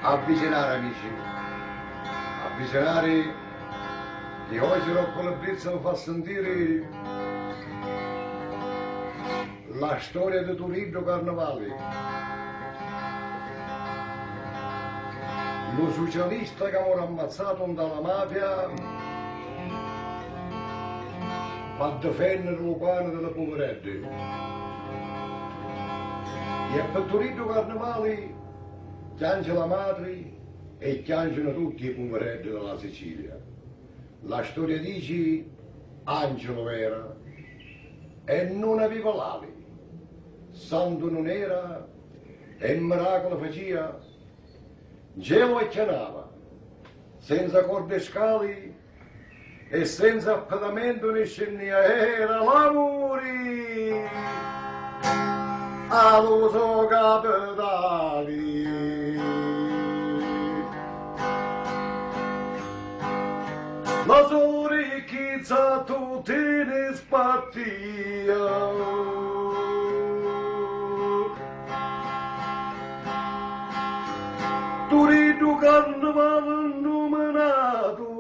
Avvicinare amici, avvicinare che oggi Rocco Lebrezza mi fa sentire la storia di Turiddu Carnevale. Lo socialista che aveva ammazzato dalla mafia per difendere lo pane delle poverette. E per Turiddu Carnevale piange la madre e piangono tutti i poveretti della Sicilia. La storia dice Angelo era e non aveva l'ali, santo non era e miracolo faceva, gelo e chianava, senza corde scali e senza appedamento né scennia, era l'amore all'uso capitali. La sua ricchezza tutti ne spartia. Turiddu Carnevale nominato,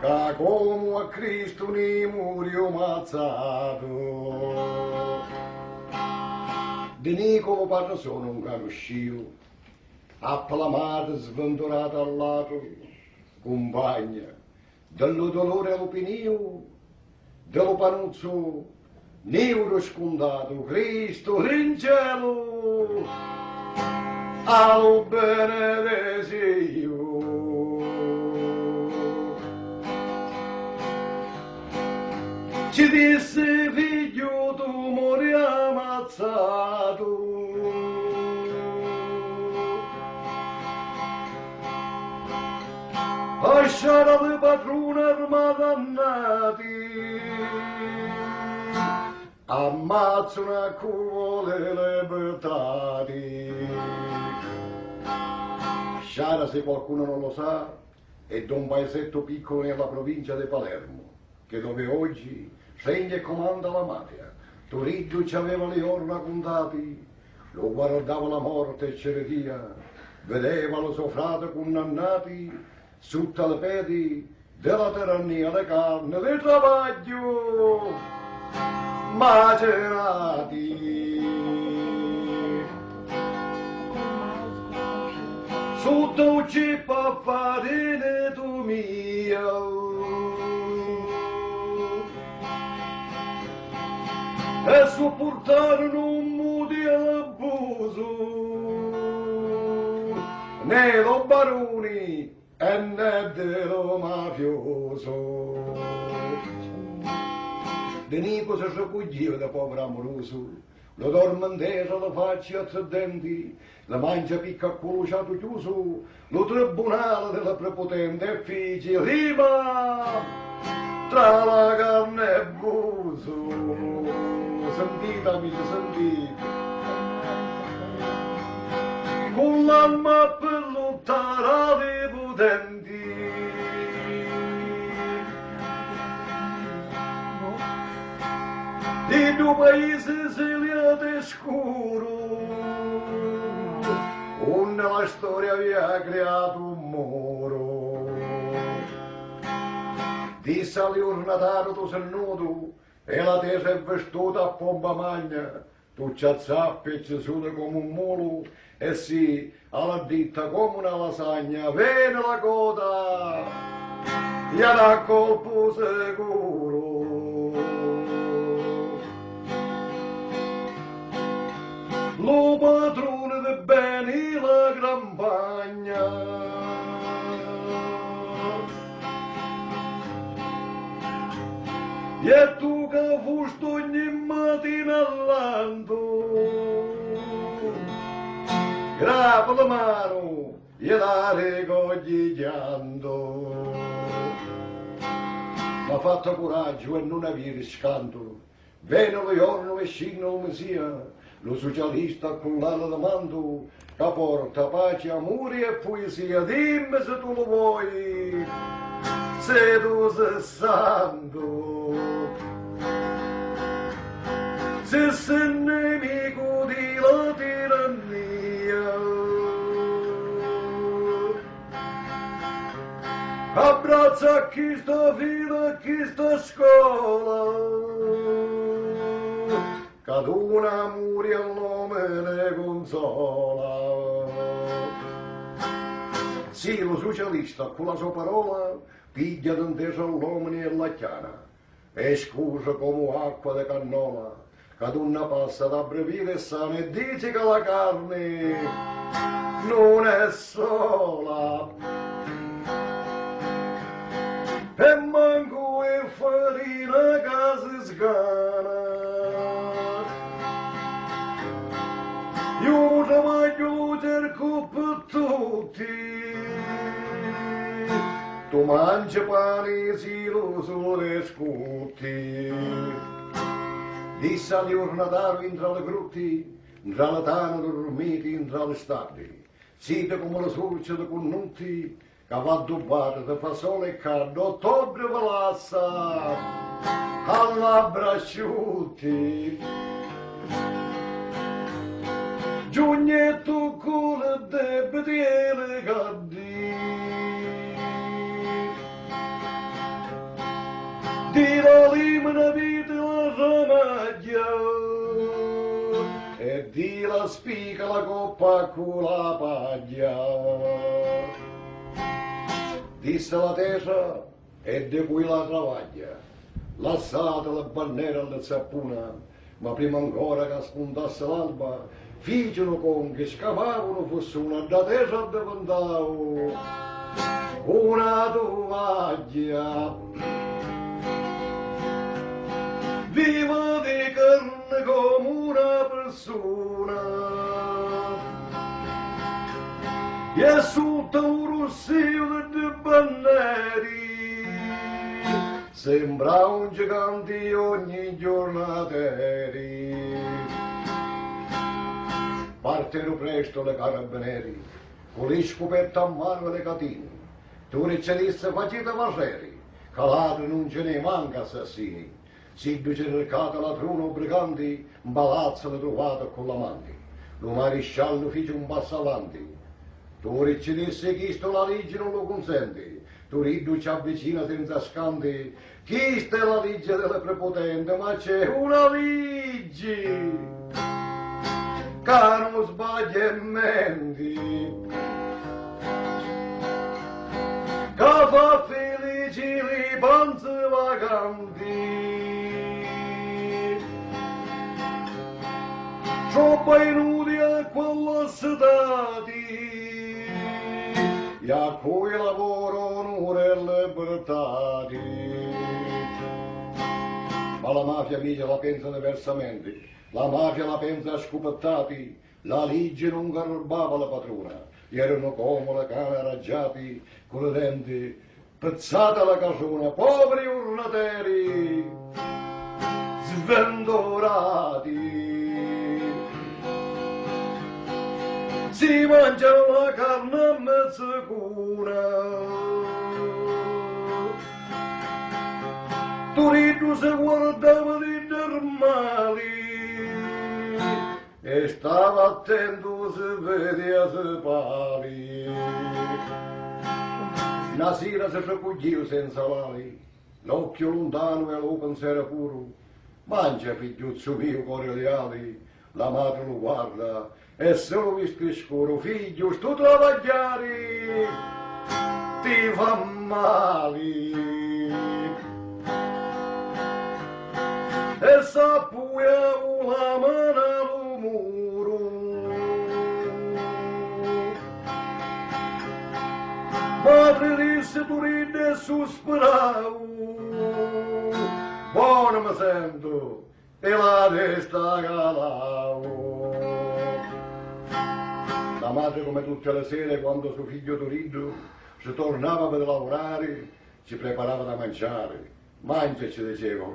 che come a Cristo ne murio mazzato. Di Nicolo parla sono un canoscio, applamata, sventolata al lato, compagna, dello dolore all'opinio, dello panuzzo, neuro scondato, Cristo in cielo, al benedesio. Ci disse figlio tu mori ammazzato, lasciare le padrone armate annati, ammazzano a cuore le libertati. Sciara, se qualcuno non lo sa, è da un paesetto piccolo nella provincia di Palermo, che dove oggi regna e comanda la mafia. Turiddu ci aveva le orna contate, lo guardava la morte e cereria, vedeva lo suo frate condannati sotto le piedi della tirannia, le carne, del travaglio macerati. Sotto un cippo a farine tu mia, e sopportarono un muti all'abuso, né lo baroni e né dello mafioso. De Nico si raccoglieva da povero amoroso, lo dormenteva la faccia a tre denti, la mancia picca a colociato chiuso, lo tribunale della prepotente effigie rima tra la carne e il buso. Sentite amici, sentite, con l'alma per lottare dei potenti, di due paesi seliati e scuro, onde la storia aveva creato un muro. Disse all'urnatario tu sei nudo e la tesa è vestuta a pompa magna, tu ci azzappi e ci suda come un mulo e sì, alla ditta come una lasagna, viene la coda e da colpo sicuro. Lo padrone de beni la campagna, e tu che fusti ogni mattina all'anto, grava la mano e la ricogli chiando. Ma fatto coraggio e non avere scanto, venne lo giorno vicino al Messia, lo socialista con l'ala da manto, che porta pace, amore e poesia. Dimmi se tu lo vuoi, se tu sei santo, se sei nemico di la tirannia. Abbraccia chi sta fila, chi sta scuola, che una muri al nome ne consola. Sì, lo socialista con la sua parola piglia d'intesa l'uomo e la chiana e scusa come acqua di cannola che una passa da brevire sana e dice che la carne non è sola. E manco e farina che si sgana. Io ti voglio cerco per tutti. Tu mangi pane silo sulle scuti. Disse agli ornatari intra le grutti, intra le tane dormiti, intra le stabili. Siete come le sorce di connuti, che va addobbata di fasole e carne, ottobre velassa, alla brasciuti. Giugnetto con le debiti e le gaddi, di la limona vita la ramaglia, e di la spica la coppa con la paglia. Disse la tesa e di cui la travaglia, lassate la bandiera alla zappuna, ma prima ancora che spuntasse l'alba, figiono con che scavavano fosse una da tesa diventavo una tovaglia. Viva di carne come una persona, e sotto un rossio di banneri sembra un gigante ogni giornateri. Partero presto le carabinieri con le scoperte a mano e le catine. Tu riceviste facite vaseri, calate non ce ne manca assassini. Si cercate la trona briganti, un palazzo le trovate con l'amante. Lo maresciallo fece un passo avanti. Tu riceviste chi sto la legge non lo consente. Tu riddu ci avvicina senza scanti. Chi sta la legge delle prepotente, ma c'è una legge che non sbaglia e menti, che fa felici le panze vaganti. Troppo inutile a quella stati, e a cui lavoro onore e libertà. Ma la mafia mica la pensa diversamente, la mafia la pensa a scopettati, la legge non garbava la padrona, erano come le cane raggiati, con le denti, pezzata la casona, poveri ornateri, svendorati. Si mangiano la carne a mezza cuna, Turiddu si guardava di normali e stava attento se vedeva se pali. Una sera si raccoglieva senza lali, l'occhio lontano e lo pensiero puro. Mangia figliuzzo mio cuore leali, la madre lo guarda e se lo viste scuro, figlio sto travagliare, ti fa male. E s'appuia una mano al muro, madre disse tu ridi e sospiravo, buono mi sento e la testa calavo. La madre, come tutte le sere, quando suo figlio Turiddu si tornava per lavorare, ci preparava da mangiare. Mangia, ci diceva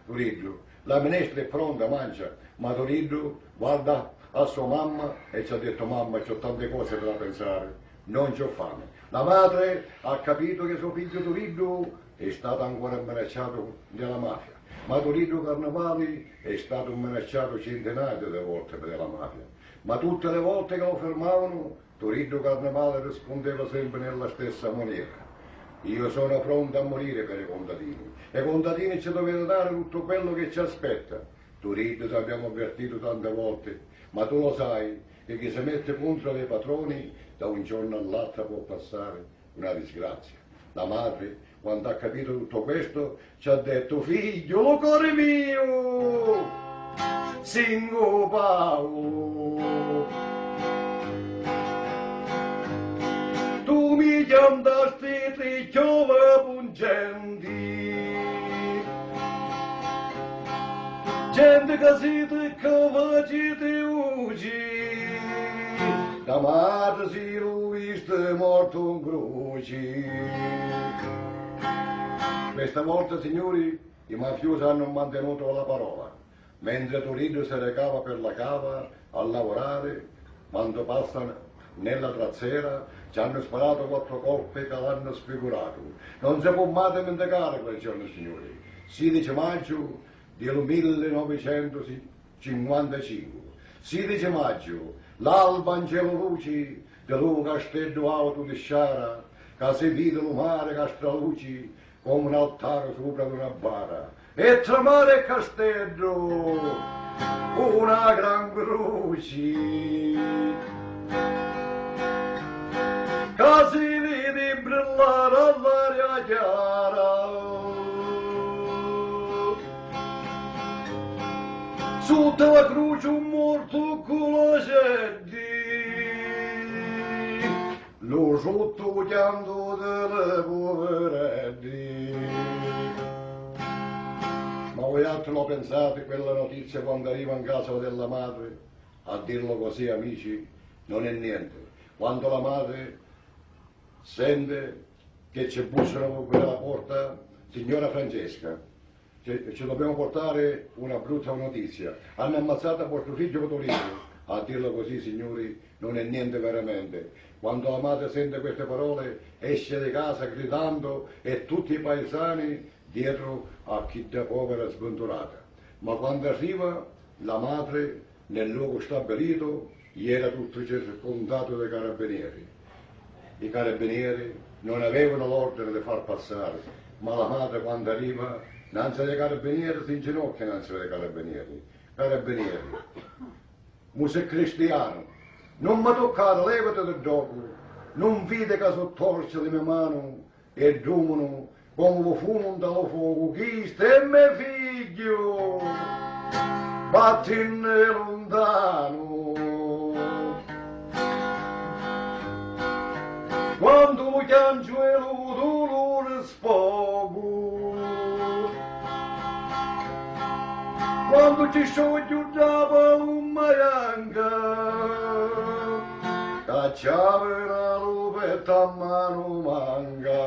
Turiddu, la minestra è pronta, mangia. Ma Turiddu guarda a sua mamma e ci ha detto: mamma, c'ho tante cose da pensare, non c'ho fame. La madre ha capito che suo figlio Turiddu è stato ancora minacciato dalla mafia. Ma Turiddu Carnevali è stato minacciato centinaia di volte dalla mafia. Ma tutte le volte che lo fermavano, Turiddu Carnevale rispondeva sempre nella stessa maniera. Io sono pronto a morire per i contadini. E i contadini ci dovete dare tutto quello che ci aspetta. Tu ridi, ti abbiamo avvertito tante volte, ma tu lo sai che chi si mette contro dei padroni da un giorno all'altro può passare una disgrazia. La madre, quando ha capito tutto questo, ci ha detto: figlio, cuore mio, singo Paolo, tu mi chiamasti tre giove pungenti, gente che siete capaci di uccidere, la madre si viste morto in croce. Questa volta, signori, i mafiosi hanno mantenuto la parola. Mentre Turiddu si recava per la cava a lavorare, quando passano nella trazzera, ci hanno sparato 4 colpi che l'hanno sfigurato. Non si può mai dimenticare quel giorno, signori. 16 maggio del 1955. 16 maggio, l'alba in cielo luci dello castello alto di Sciara, che si vede il mare che straluci come un altare sopra di una bara. E tra mare e castello una gran croce che si vede brillare all'aria chiara. Sotto la croce un morto con la sedi, lo sottogliando delle poveretti. Ma voi altri lo pensate quella notizia quando arriva in casa della madre? A dirlo così, amici, non è niente. Quando la madre sente che ci bussano per la porta: signora Francesca, ci dobbiamo portare una brutta notizia. Hanno ammazzato vostro figlio Cotorino. A dirlo così, signori, non è niente veramente. Quando la madre sente queste parole, esce di casa gridando e tutti i paesani dietro a chi da povera e sventurata. Ma quando arriva la madre nel luogo stabilito, gli era tutto circondato dai carabinieri. I carabinieri non avevano l'ordine di far passare, ma la madre quando arriva, innanzi ai carabinieri si inginocchia innanzi ai carabinieri. Carabinieri, mu sei cristiano, non mi toccare, levati da dopo, non vede che sottorce le mie mani e dumano come lo fumo dallo fuoco, chi sta mio figlio, vattene lontano. Quando lo piango e lo dolore sfogo, quando ci scioglie da palumma bianca, cacciava la lupetta a mano manca.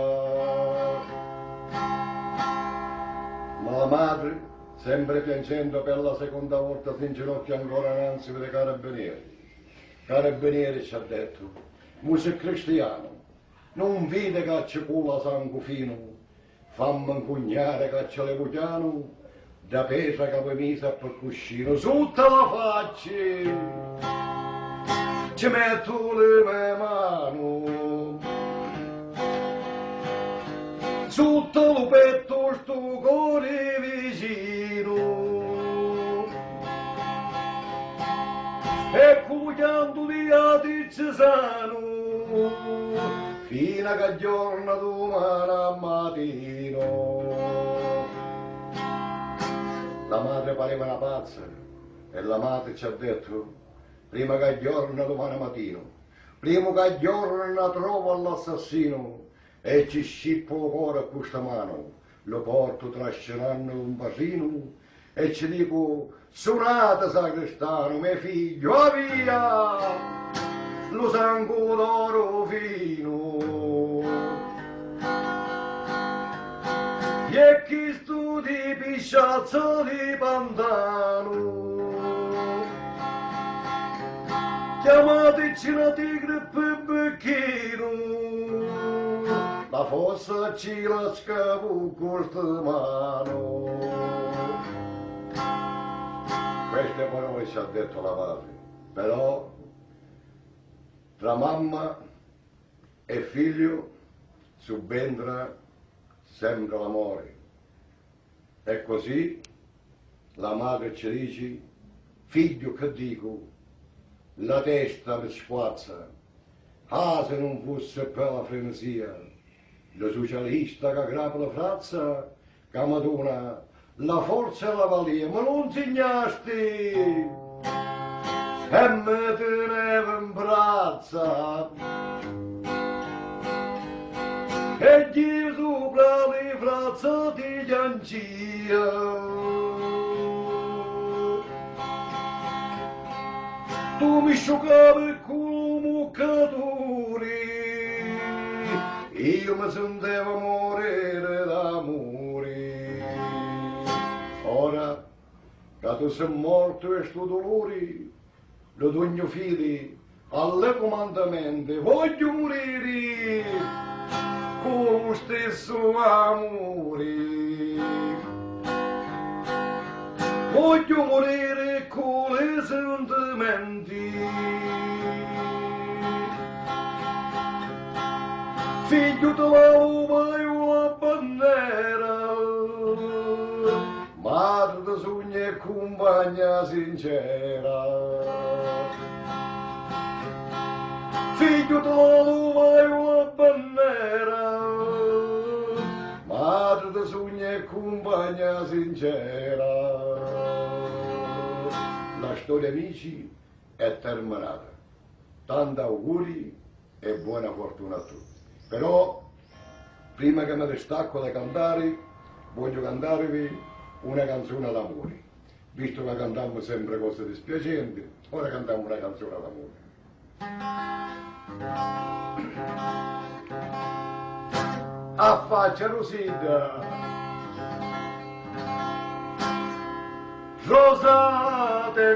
Ma la madre, sempre piangendo per la seconda volta, si inginocchia ancora innanzi per i carabinieri. Carabinieri ci ha detto: mu sei cristiano, non vede che c'è culla sangue fino, fammi incugnare che c'è le pugliano, da pesa che mi mise per cuscino, sotto la faccia ci metto le mie mani, sotto il petto sto cuore vicino, e cugliando di atice sano, fino a che giorno domani a mattino. La madre pareva una pazza e la madre ci ha detto: prima che giorno domani mattino, prima che giorno trovo l'assassino e ci scippo il cuore a questa mano, lo porto trascinando un bacino e ci dico: suonate sagrestano, mio figlio, a via, lo sangue d'oro fino. E chi studi pisciazzo di pantano, chiamateci una tigre per becchino, la fossa ci la scavo con sta mano. Queste parole ci ha detto la madre, però tra mamma e figlio subentra sempre l'amore. E così la madre ci dice, figlio che dico, la testa mi squazza, ah se non fosse per la frenesia, la socialista che grava la frazza, che madonna la forza e la valia, ma non insegnasti e mi teneva in braccia e gli sopra le frazze di giancia. Tu mi sciugavi come muccatori, io mi sentivo morire d'amore. Ora che tu sei morto e sto dolore, lo dogno fili alle comandamenti, voglio morire con lo stesso amore. Voglio morire con i sentimenti. Figlio della lupa e la bandiera, madre di sogni e compagna sincera. Figlio della lupa e la bandiera, madre di sogni e compagna sincera. La storia, amici, è terminata. Tanti auguri e buona fortuna a tutti. Però, prima che mi distacco da cantare, voglio cantarvi una canzone d'amore. Visto che cantiamo sempre cose dispiacenti, ora cantiamo una canzone d'amore. Affaccia Rosita, rosatemi